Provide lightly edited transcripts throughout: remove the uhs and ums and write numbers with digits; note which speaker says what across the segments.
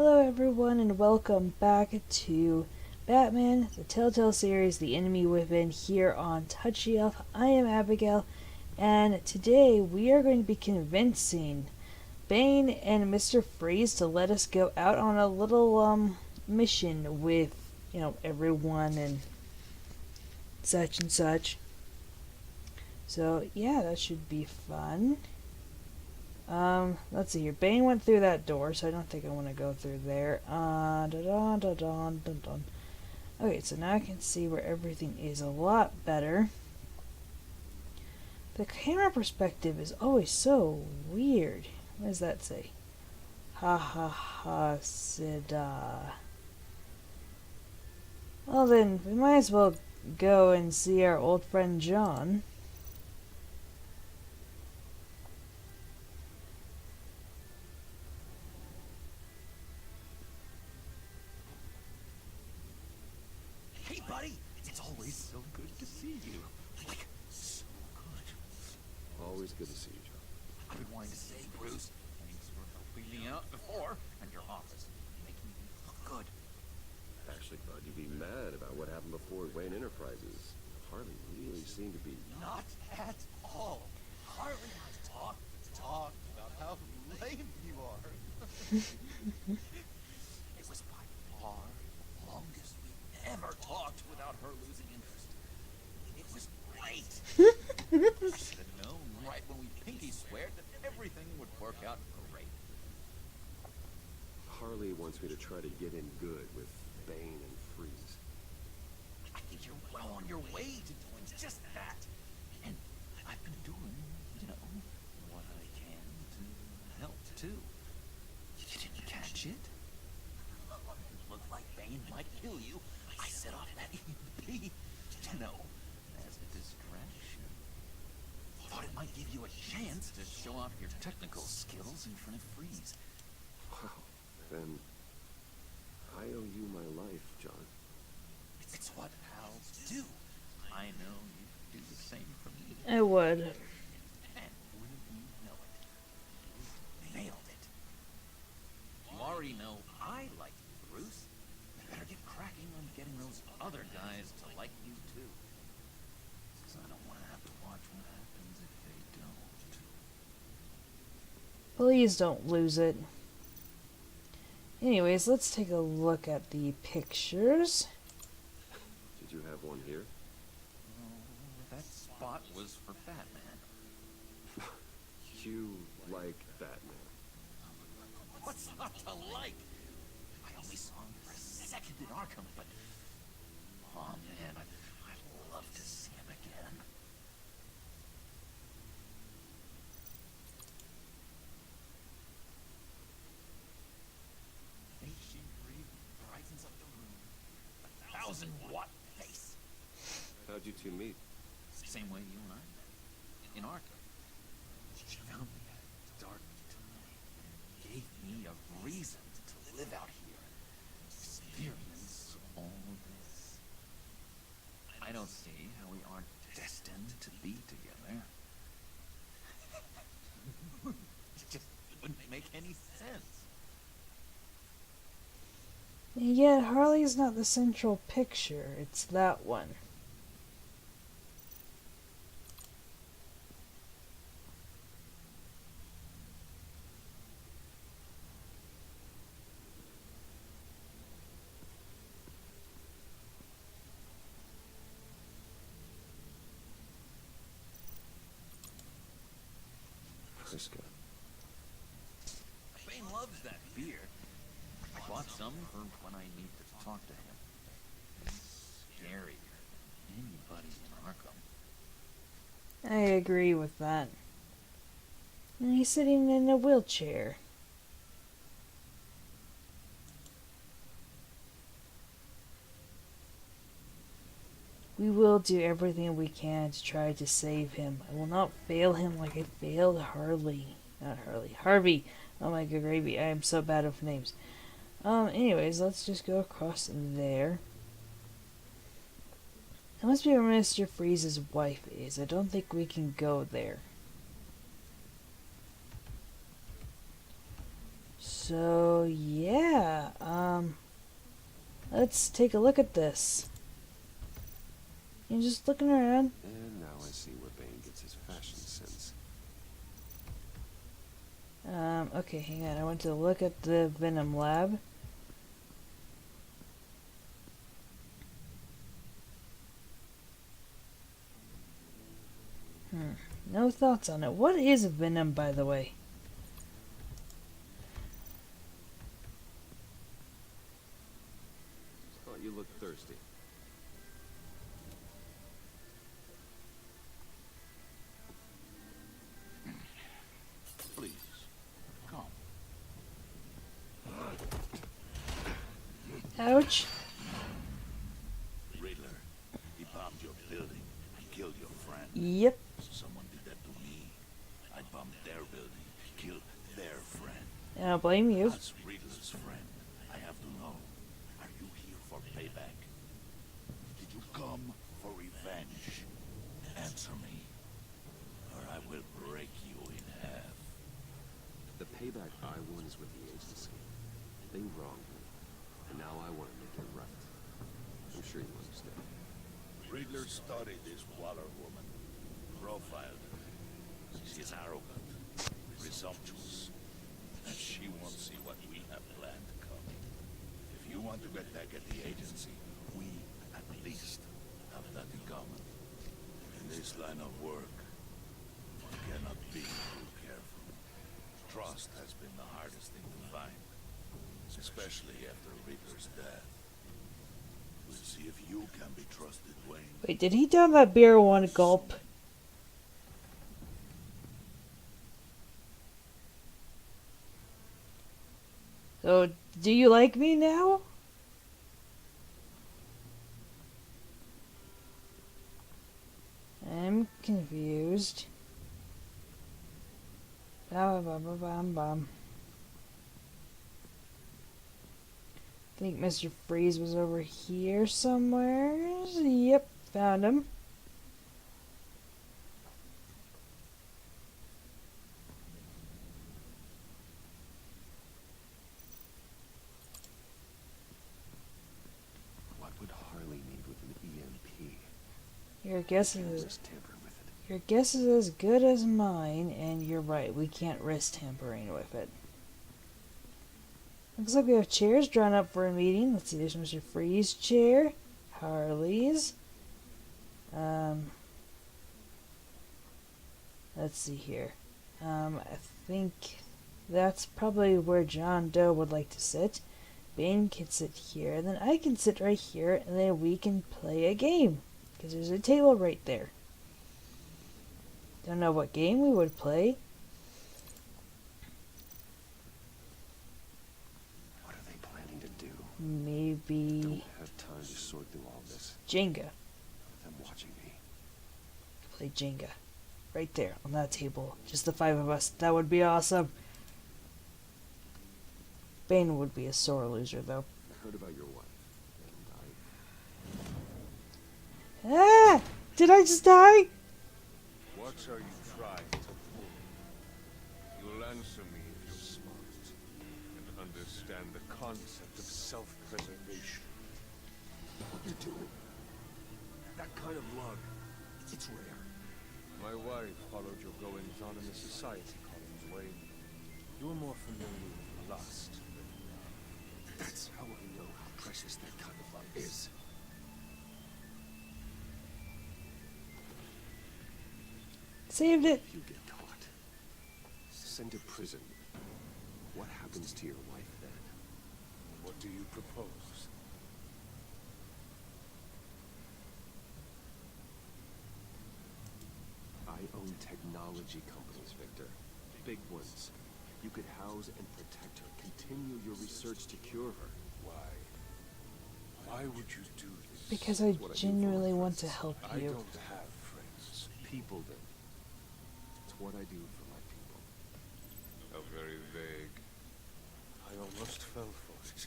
Speaker 1: Hello everyone and welcome back to Batman, the Telltale series, The Enemy Within, here on Touchy Elf. I am Abigail, and today we are going to be convincing Bane and Mr. Freeze to let us go out on a little mission with, everyone and such. So yeah, that should be fun. Let's see here. Bane went through that door, so I don't think I want to go through there. Okay, so now I can see where everything is a lot better. The camera perspective is always so weird. What does that say? Ha ha ha, Sida. Well then, we might as well go and see our old friend John.
Speaker 2: Hey, buddy! It's always so good to see you. Like, so good.
Speaker 3: Always good to see you, John.
Speaker 2: I've been wanting to say, Bruce, thanks for helping me out before, and your office, making me look good.
Speaker 3: I actually thought you'd be mad about what happened before at Wayne Enterprises. Harley really seemed to be...
Speaker 2: Not at all. Harley and I talked about how lame you are. It was by far the longest we ever talked without her losing interest. It was great. I should have known right when we pinky sweared that everything would work out great.
Speaker 3: Harley wants me to try to get in good with Bane and Freeze.
Speaker 2: I think you're well on your way to doing just that. And I've been doing, what I can to help too. You didn't catch it? It looked like Bane might kill you. I set off that EMP, as a distraction. Thought it might give you a chance to show off your technical skills in front of Freeze.
Speaker 3: Wow. Then I owe you my life, John.
Speaker 2: It's what pals do. I know you do the same for me.
Speaker 1: I would.
Speaker 2: And wouldn't you know it? You nailed it. You already know I like you, Bruce. You better get cracking on getting those other guys to like you too. Because I don't want to have to watch what happens if they don't.
Speaker 1: Please don't lose it. Anyways, let's take a look at the pictures.
Speaker 3: Did you have one here?
Speaker 2: Oh, that spot was for Batman.
Speaker 3: You like Batman.
Speaker 2: What's not to like? I only saw him for a second in Arkham, but... Oh man, I'd love to see him again. She really brightens up the room. 1,000-watt face.
Speaker 3: How'd you two meet?
Speaker 2: Same way you and I met. In Arkham. She found me at a dark time. Gave me a reason to live out here. Experience all this. I don't see how we aren't destined to be together. It just wouldn't make any sense.
Speaker 1: And yet, Harley's not the central picture, it's that one.
Speaker 3: Frisco.
Speaker 2: Bane loves that beer. I bought some for when I need to talk to him. He's scarier than anybody in Arkham.
Speaker 1: I agree with that. And he's sitting in a wheelchair. We will do everything we can to try to save him. I will not fail him like I failed Harley. Not Harley. Harvey. Oh my good gravy. I am so bad with names. Anyways, let's just go across there. That must be where Mr. Freeze's wife is. I don't think we can go there. So yeah, let's take a look at this. You're just looking around.
Speaker 3: And now I see where Bane gets his fashion sense.
Speaker 1: Okay, hang on. I want to look at the Venom lab. No thoughts on it. What is Venom, by the way?
Speaker 3: Thought you looked thirsty.
Speaker 2: Please, come.
Speaker 1: Ouch.
Speaker 2: Riddler, he bombed your building. He killed your friend.
Speaker 1: Yep.
Speaker 2: Someone did that to me. I bombed their building, killed their friend.
Speaker 1: I don't blame you.
Speaker 2: As Riddler's friend, I have to know, are you here for payback? Did you come for revenge? Answer me, or I will break you in half.
Speaker 3: The payback I want is with the agency. They wronged me, and now I want to make it right. I'm sure you understand.
Speaker 2: Riddler studied this Waller woman, profiled her. She is arrogant, presumptuous, and she won't see what we have planned coming. If you want to get back at the agency, we, at least, have that in common. In this line of work, one cannot be too careful. Trust has been the hardest thing to find, especially after Riddler's death. We'll see if you can be trusted, Wayne.
Speaker 1: Wait, did he down that beer in one gulp? So, do you like me now? I'm confused. Bam, bam, bam, bam, bam. I think Mr. Freeze was over here somewhere. Yep, found him.
Speaker 3: What would Harley need with an EMP?
Speaker 1: Your guess
Speaker 3: Can't
Speaker 1: is
Speaker 3: risk tampering with it.
Speaker 1: Your guess is as good as mine, and you're right. We can't risk tampering with it. Looks like we have chairs drawn up for a meeting. Let's see, there's Mr. Freeze chair, Harley's. Let's see here. I think that's probably where John Doe would like to sit. Bane can sit here, and then I can sit right here, and then we can play a game. Because there's a table right there. Don't know what game we would play.
Speaker 3: What are they planning to do?
Speaker 1: Maybe
Speaker 3: Don't have time to sort through all this.
Speaker 1: Jenga.
Speaker 3: Them watching me.
Speaker 1: Play Jenga. Right there on that table. Just the 5 of us. That would be awesome. Bane would be a sore loser, though.
Speaker 3: I heard about your wife, and
Speaker 1: Ah! Did I just die?
Speaker 4: What are you trying to pull? You'll answer me if you're smart and understand the concept of self-preservation.
Speaker 3: what you're doing. That kind of love, it's rare.
Speaker 4: My wife followed your goings-on in the society columns, Wayne. You're more familiar with lust than love.
Speaker 3: That's how I know how precious that kind of love is.
Speaker 1: Saved it.
Speaker 3: If you get caught, sent to prison, what happens to your wife then?
Speaker 4: What do you propose?
Speaker 3: I own technology companies, Victor. Big ones. You could house and protect her. Continue your research to cure her.
Speaker 4: Why? Why would you do this?
Speaker 1: Because I
Speaker 3: what I do for
Speaker 1: genuinely
Speaker 3: my
Speaker 1: want to
Speaker 3: friends.
Speaker 1: help
Speaker 4: I
Speaker 1: you.
Speaker 4: don't have friends.
Speaker 3: People then. It's what I do for my people.
Speaker 4: How very vague. I almost fell for it.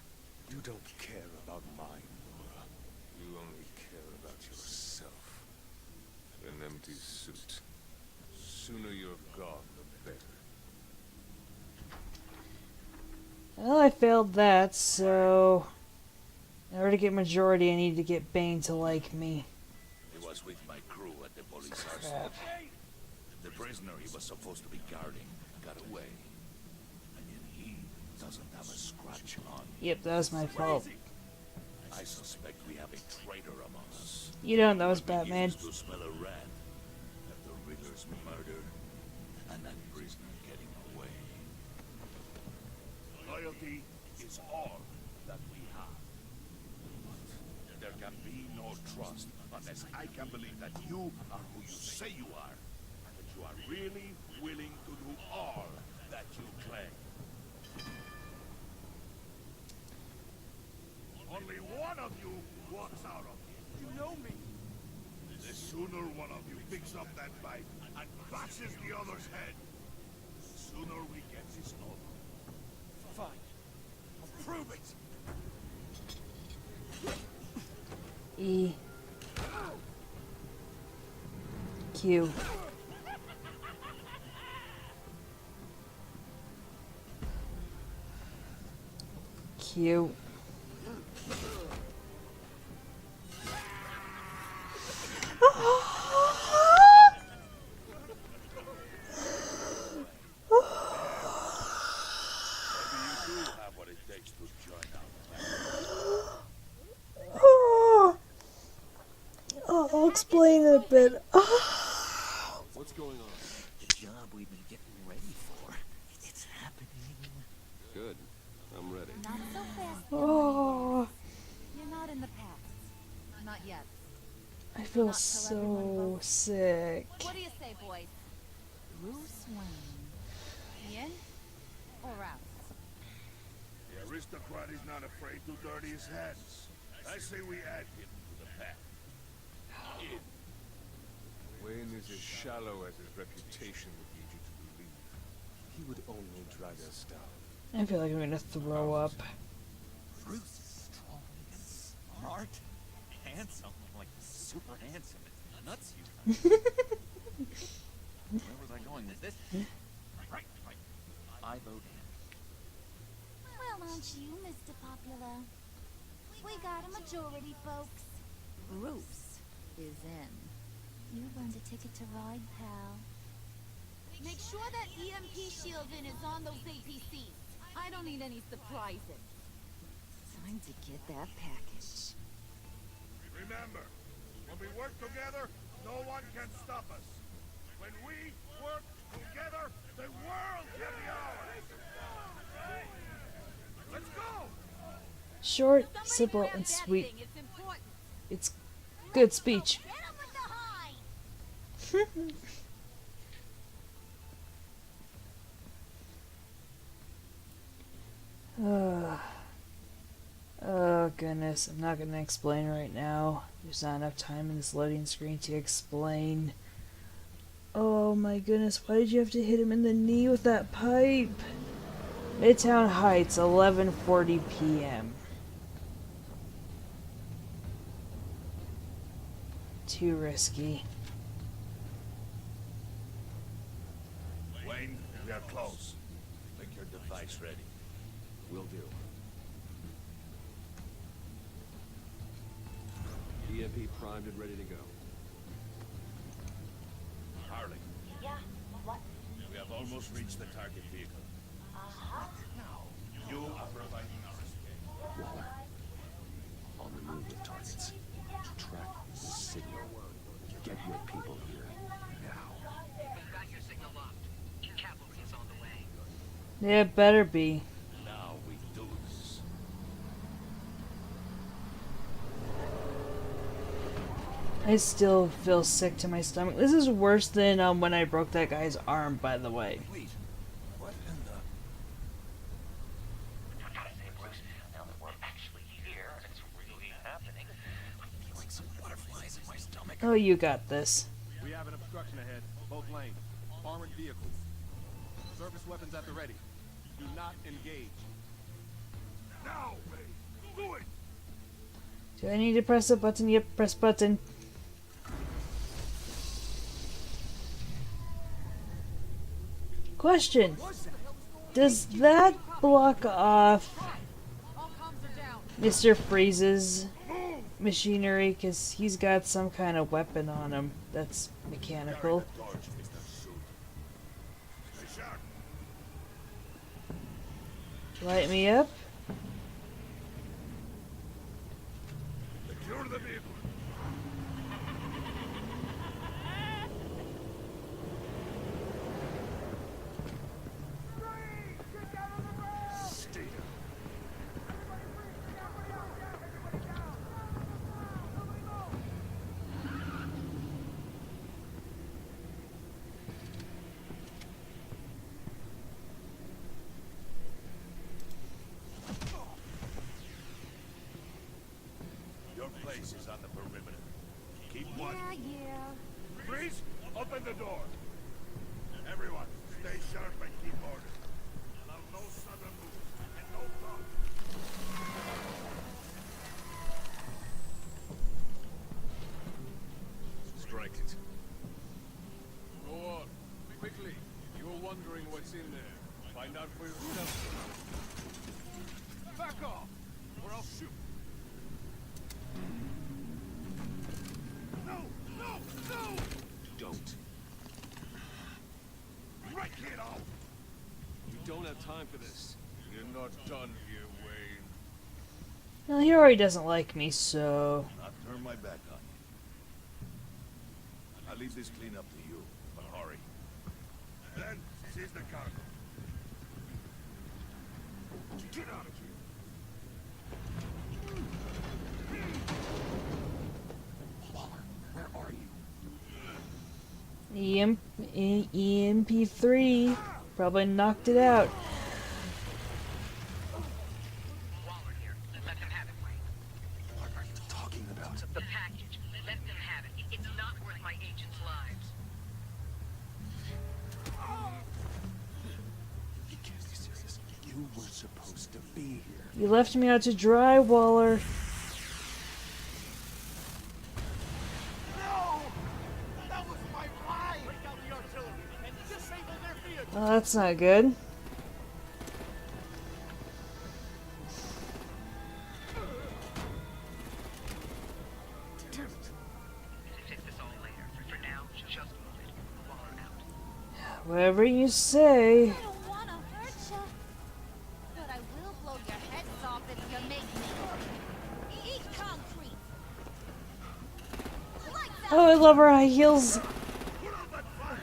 Speaker 4: You don't care about mine, Nora. You only care about yourself. An empty suit. Sooner you're gone, the better.
Speaker 1: Well, I failed that, so in order to get majority, I need to get Bane to like me.
Speaker 5: He was with my crew at the police arsenal.
Speaker 1: Crap.
Speaker 5: The prisoner he was supposed to be guarding got away. And yet he doesn't have a scratch on him.
Speaker 1: Yep, that was my fault.
Speaker 5: I suspect we have a traitor among us.
Speaker 1: You don't know, it's
Speaker 5: He
Speaker 1: Batman.
Speaker 5: used to smell a rat at the Riddler's murder and that prisoner getting away. Loyalty is all that we have. But there can be no trust unless I can believe that you are who you say you are, and that you are really willing to do all that you claim. Only one of you walks out of here. You know me. The sooner one of you picks up that bite and bashes the other's head, the sooner we get this over. Fine. I'll prove it.
Speaker 1: E. Q. Q.
Speaker 5: Maybe you do have what it takes to join our
Speaker 1: I'll explain it a bit.
Speaker 3: What's going on?
Speaker 2: The job we've been getting ready for. It's happening.
Speaker 3: Good. I'm ready.
Speaker 6: Not so fast.
Speaker 1: Oh,
Speaker 6: You're not in the past. Not yet.
Speaker 1: I feel so sick.
Speaker 6: What do you say, boys? Bruce Wayne. In or out?
Speaker 5: The aristocrat is not afraid to dirty his hands. I say we add him to the pack. In.
Speaker 4: Wayne is as shallow as his reputation would lead you to believe. He would only drag us down.
Speaker 1: I feel like I'm gonna throw up.
Speaker 2: Bruce is strong and smart, handsome, like super handsome. It's nuts, you. Where was I going with this? Right. I vote in.
Speaker 6: Well, aren't you, Mr. Popular? We got a majority, folks. Bruce is in. You earned a ticket to ride, pal. Make sure that EMP shield in is on those APCs. I don't need any surprises. Time to get that package.
Speaker 5: Remember, when we work together, no one can stop us. When we work together, the world can be ours. Let's go!
Speaker 1: Short, simple, and sweet.
Speaker 6: It's important.
Speaker 1: It's good speech.
Speaker 6: Hit 'em with the high.
Speaker 1: Oh goodness, I'm not gonna explain right now. There's not enough time in this loading screen to explain. Oh my goodness, why did you have to hit him in the knee with that pipe? Midtown Heights, 11:40 p.m. Too risky.
Speaker 5: Wayne, we are close. Make your device ready.
Speaker 3: Will do. EMP primed and ready to go.
Speaker 5: Harley,
Speaker 7: Yeah, what?
Speaker 5: we have almost reached the target vehicle.
Speaker 7: Uh-huh.
Speaker 5: Now, you are providing our escape.
Speaker 3: Waller. On the move with targets. Track the signal. Get your people here. Now.
Speaker 8: Got your signal locked. Cavalry is on the way.
Speaker 1: Yeah, it better be.
Speaker 5: Now we do this.
Speaker 1: I still feel sick to my stomach. This is worse than when I broke that guy's arm, by the way.
Speaker 5: Wait, what in the...
Speaker 8: I gotta say, Bruce, now that we're actually here, it's really happening. I'm feeling some butterflies in my stomach.
Speaker 1: Oh, you got this.
Speaker 9: We have an obstruction ahead, both lanes. Armored vehicles. Service weapons at the ready. Do not engage.
Speaker 5: Now, Wayne, do it!
Speaker 1: Do I need to press a button? Yep, press button. Question. Does that block off
Speaker 9: All comms are down.
Speaker 1: Mr. Freeze's machinery because he's got some kind of weapon on him that's mechanical. Light me up.
Speaker 5: Secure the vehicle. Stay down. Your place is on the perimeter. Keep watch.
Speaker 6: Yeah.
Speaker 5: Freeze! Open the door. Everyone, stay sharp and keep order. Allow no sudden moves and no thought.
Speaker 4: Strike it.
Speaker 9: Go on. Quickly. You were wondering what's in there. Find out for yourself. Back off, or I'll shoot.
Speaker 5: No! No! No!
Speaker 4: Don't.
Speaker 5: Right, kid, off!
Speaker 4: We don't have time for this.
Speaker 5: You're not done here, Wayne.
Speaker 1: Well, he already doesn't like me, so...
Speaker 5: I'll turn my back on you. I'll leave this clean up to you, but hurry. Then, seize the cargo. Get out of here!
Speaker 3: Where are you?
Speaker 1: EMP3 probably knocked it out.
Speaker 8: Waller here. Let them have it, Wayne.
Speaker 3: What are you talking about?
Speaker 8: The package. Let them have it. It's not worth my agents' lives.
Speaker 3: You can't be serious. You were supposed to be here.
Speaker 1: You left me out to dry, Waller.
Speaker 5: No! That was my eye!
Speaker 9: Break out the artillery and disable their vehicle.
Speaker 1: Well, that's not good.
Speaker 8: Fix this all later. For now, just move it. Waller out.
Speaker 1: Whatever you say.
Speaker 6: I don't want to hurt you, but I will blow your heads off if you make me. Eat concrete. Lights out.
Speaker 1: Oh, I love her high heels.
Speaker 5: Put out that fire!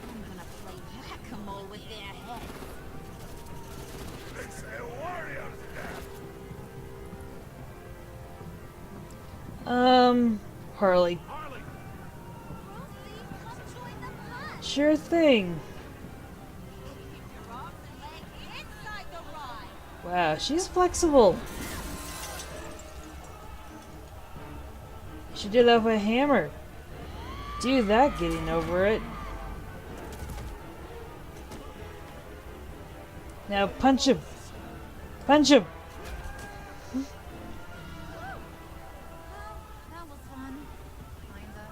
Speaker 6: I'm gonna play whack-a-mole with their heads.
Speaker 5: It's a warrior's death!
Speaker 1: Harley.
Speaker 5: Harley!
Speaker 6: Rosie, come join the hunt.
Speaker 1: Sure thing.
Speaker 6: Your arms and legs inside the ride.
Speaker 1: Wow, she's flexible. She did that with a hammer. Do that getting over it. Now punch him. Punch him.
Speaker 6: Well, that was fun. Kinda.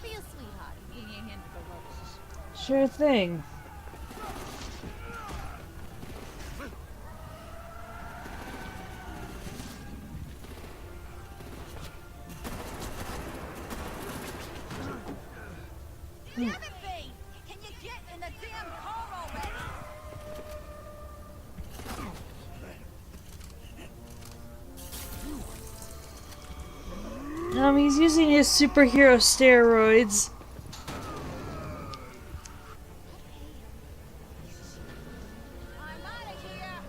Speaker 6: Be a sweetheart and give me a hand with the ropes.
Speaker 1: Sure thing.
Speaker 6: Damn it, Bane! Can you get in the damn car already?
Speaker 1: He's using his superhero steroids.
Speaker 6: I'm out of here.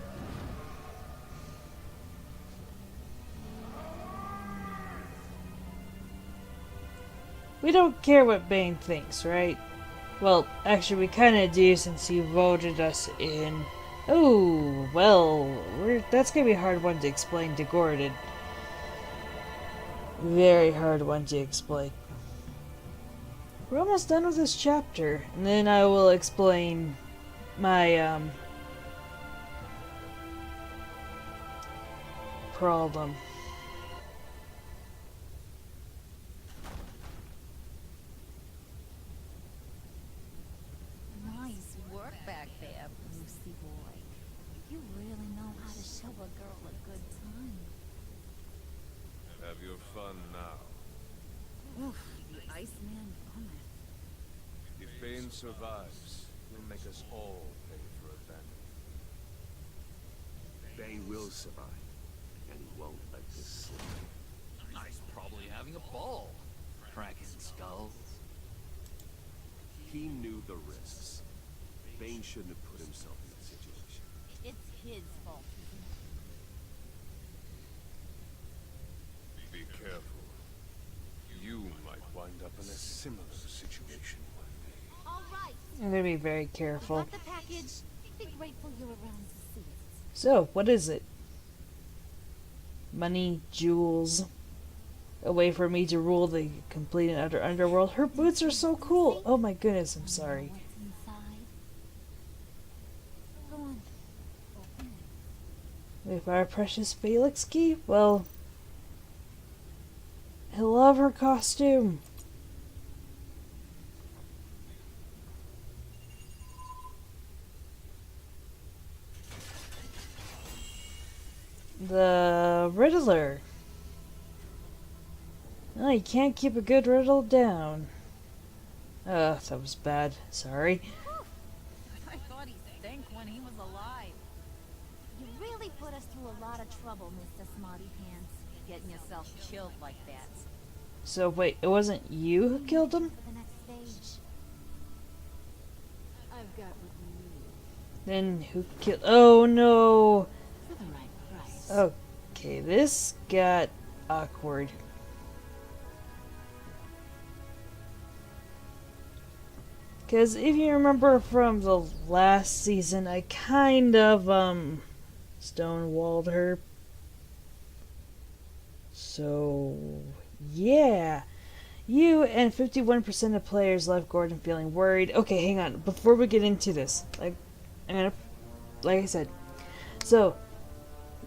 Speaker 1: We don't care what Bane thinks, right? Well, actually, we kind of do since he voted us in. Oh, well, that's gonna be a hard one to explain to Gordon. Very hard one to explain. We're almost done with this chapter, and then I will explain my problem.
Speaker 6: Nice work back there, Brucey boy. You really know how to show a girl a good time.
Speaker 4: Have your fun now.
Speaker 6: Oof, the Iceman vomit.
Speaker 4: If Bane survives, he'll make us all pay for abandoning him.
Speaker 3: Bane will survive, and he won't let this slip.
Speaker 2: He's probably having a ball. Cracking skulls.
Speaker 3: He knew the risks. Bane shouldn't have put himself in that situation.
Speaker 6: It's his fault, isn't
Speaker 4: Be careful. You might wind up in a similar situation one day.
Speaker 6: it? All right.
Speaker 1: I'm gonna be very
Speaker 6: We
Speaker 1: careful.
Speaker 6: got the package. Be grateful you're around to see it.
Speaker 1: So, what is it? Money, jewels, a way for me to rule the complete and utter underworld. Her boots are so cool. Oh my goodness, I'm sorry.
Speaker 6: What's inside? Go on. Open it.
Speaker 1: If our precious Felix key? Well, I love her costume. The Riddler. Oh, you can't keep a good riddle down. That was bad. Sorry.
Speaker 6: I thought he stank when he was alive. You really put us through a lot of trouble, Mr. Smarty Pants. Getting yourself killed like that.
Speaker 1: So wait, it wasn't you who killed him?
Speaker 6: For the next stage. I've got what you need.
Speaker 1: Then who killed? Oh no!
Speaker 6: For the right price.
Speaker 1: Okay, this got awkward. Because if you remember from the last season, I kind of, stonewalled her. So, yeah. You and 51% of players left Gordon feeling worried. Okay, hang on. Before we get into this, like I said. So,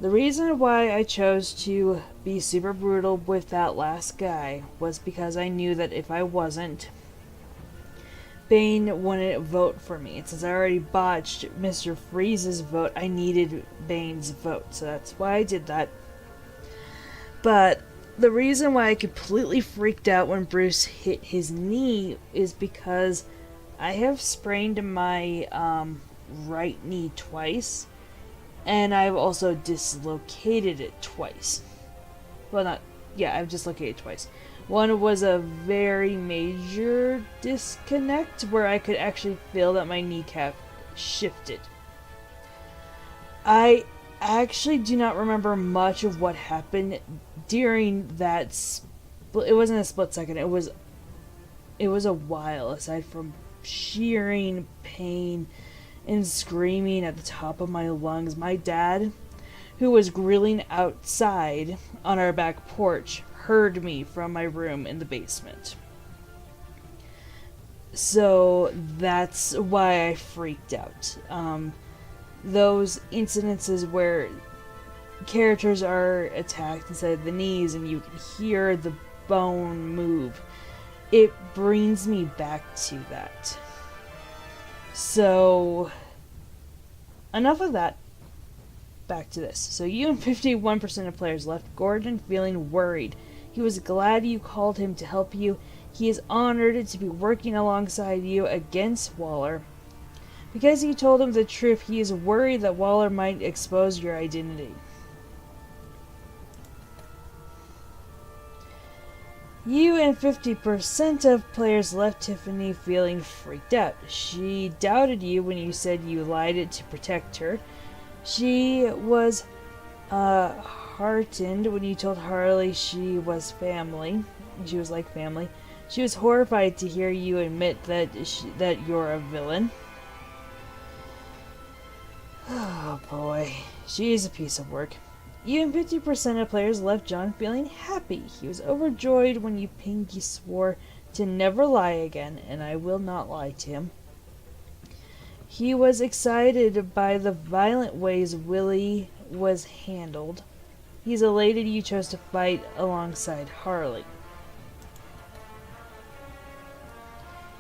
Speaker 1: the reason why I chose to be super brutal with that last guy was because I knew that if I wasn't, Bane wouldn't vote for me. And since I already botched Mr. Freeze's vote, I needed Bane's vote. So that's why I did that. But the reason why I completely freaked out when Bruce hit his knee is because I have sprained my right knee twice. And I've also dislocated it twice. Well, I've dislocated twice. One was a very major disconnect where I could actually feel that my kneecap shifted. I actually do not remember much of what happened during that it wasn't a split second. It was a while, aside from shearing pain and screaming at the top of my lungs. My dad, who was grilling outside on our back porch, heard me from my room in the basement. So that's why I freaked out. Those incidences where characters are attacked inside of the knees and you can hear the bone move, it brings me back to that. So, enough of that. Back to this. So you and 51% of players left Gordon feeling worried. He was glad you called him to help you. He is honored to be working alongside you against Waller. Because you told him the truth, he is worried that Waller might expose your identity. You and 50% of players left Tiffany feeling freaked out. She doubted you when you said you lied to protect her. She was heartened when you told Harley she was family. She was like family. She was horrified to hear you admit that you're a villain. Oh boy, she's a piece of work. You and 50% of players left John feeling happy. He was overjoyed when you Pinky swore to never lie again, and I will not lie to him. He was excited by the violent ways Willie was handled. He's elated you chose to fight alongside Harley.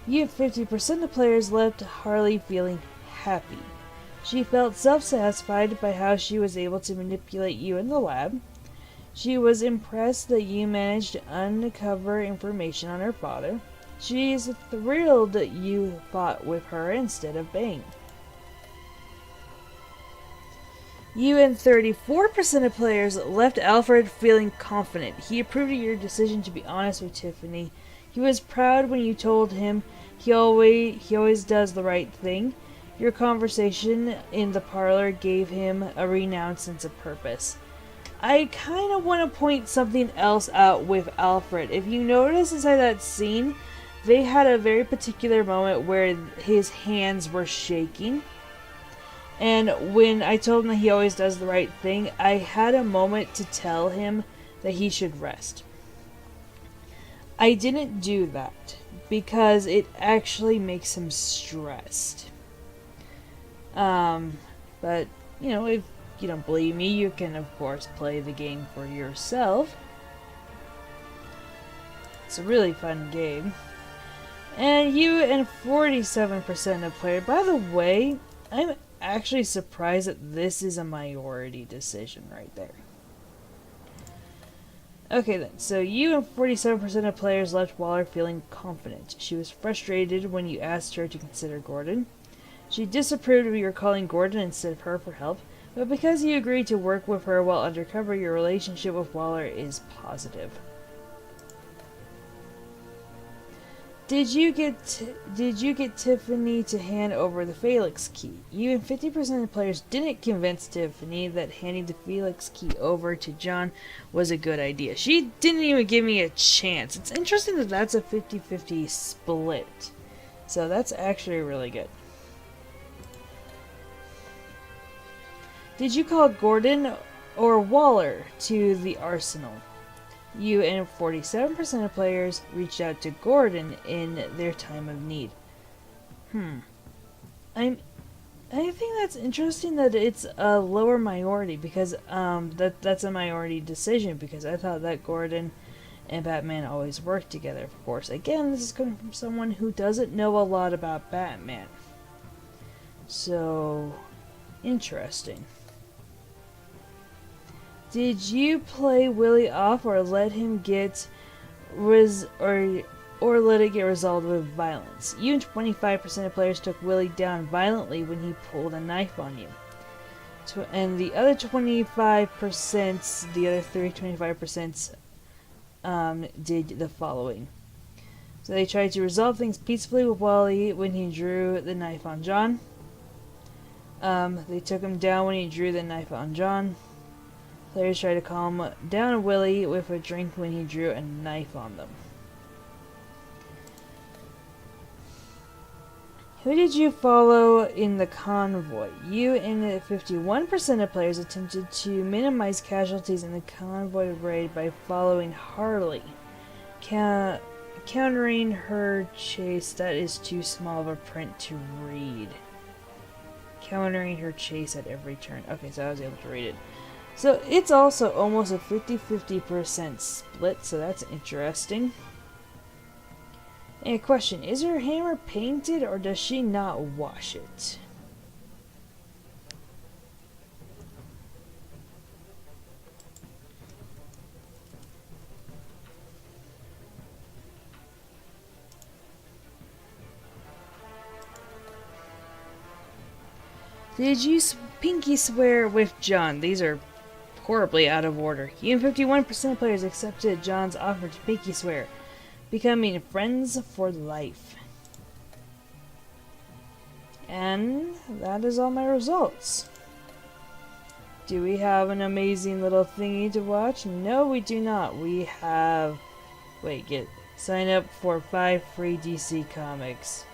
Speaker 1: You have 50% of players left Harley feeling happy. She felt self-satisfied by how she was able to manipulate you in the lab. She was impressed that you managed to uncover information on her father. She is thrilled that you fought with her instead of Bane. You and 34% of players left Alfred feeling confident. He approved of your decision to be honest with Tiffany. He was proud when you told him he always does the right thing. Your conversation in the parlor gave him a renewed sense of purpose. I kind of want to point something else out with Alfred. If you notice inside that scene, they had a very particular moment where his hands were shaking. And when I told him that he always does the right thing, I had a moment to tell him that he should rest. I didn't do that because it actually makes him stressed. But, you know, if you don't believe me, you can of course play the game for yourself. It's a really fun game. And you and 47% of players. By the way, I'm actually surprised that this is a minority decision right there. Okay then, so you and 47% of players left Waller feeling confident. She was frustrated when you asked her to consider Gordon. She disapproved of your calling Gordon instead of her for help, but because you agreed to work with her while undercover, your relationship with Waller is positive. Did you get Tiffany to hand over the Felix key? You and 50% of players didn't convince Tiffany that handing the Felix key over to John was a good idea. She didn't even give me a chance. It's interesting that that's a 50-50 split. So that's actually really good. Did you call Gordon or Waller to the arsenal? You and 47% of players reached out to Gordon in their time of need. I think that's interesting that it's a lower minority because that's a minority decision, because I thought that Gordon and Batman always worked together. Of course, again, this is coming from someone who doesn't know a lot about Batman. So interesting. Did you play Willie off or let him get or let it get resolved with violence? You and 25% of players took Willie down violently when he pulled a knife on you. And the other 25%, the other 25%, did the following. So they tried to resolve things peacefully with Wally when he drew the knife on John. They took him down when he drew the knife on John. Players tried to calm down Willie with a drink when he drew a knife on them. Who did you follow in the convoy? You and 51% of players attempted to minimize casualties in the convoy raid by following Harley, countering her chase. That is too small of a print to read. Countering her chase at every turn. Okay, so I was able to read it. So it's also almost a 50-50% split, so that's interesting. And a question, is her hammer painted or does she not wash it? Did you pinky swear with John? These are horribly out of order. You and 51% of players accepted John's offer to pinky swear, becoming friends for life. And that is all my results. Do we have an amazing little thingy to watch? No, we do not. We have... sign up for 5 free DC comics.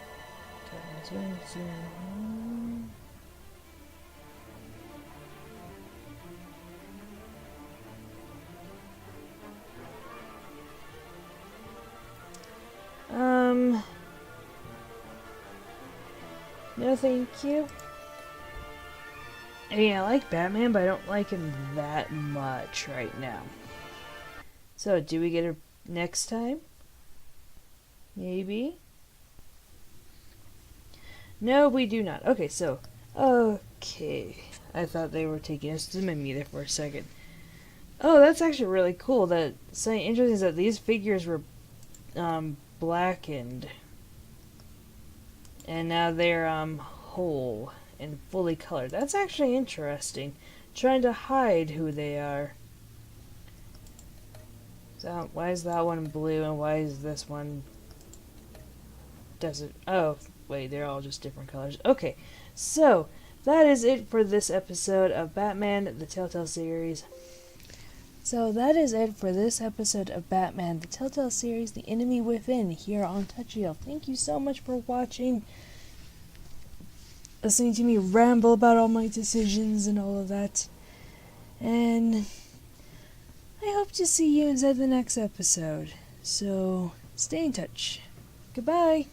Speaker 1: No thank you. Hey, I like Batman, but I don't like him that much right now. So, do we get her next time? Maybe? No, we do not. Okay, so, okay. I thought they were taking us to me there for a second. Oh, that's actually really cool. That something interesting is that these figures were blackened, and now they're whole and fully colored. That's actually interesting. Trying to hide who they are. So why is that one blue and why is this one doesn't? Oh, wait, they're all just different colors. Okay, so that is it for this episode of Batman: The Telltale Series. So that is it for this episode of Batman: The Telltale Series, The Enemy Within, here on Touchy. Thank you so much for watching, listening to me ramble about all my decisions and all of that. And I hope to see you inside the next episode. So stay in touch. Goodbye.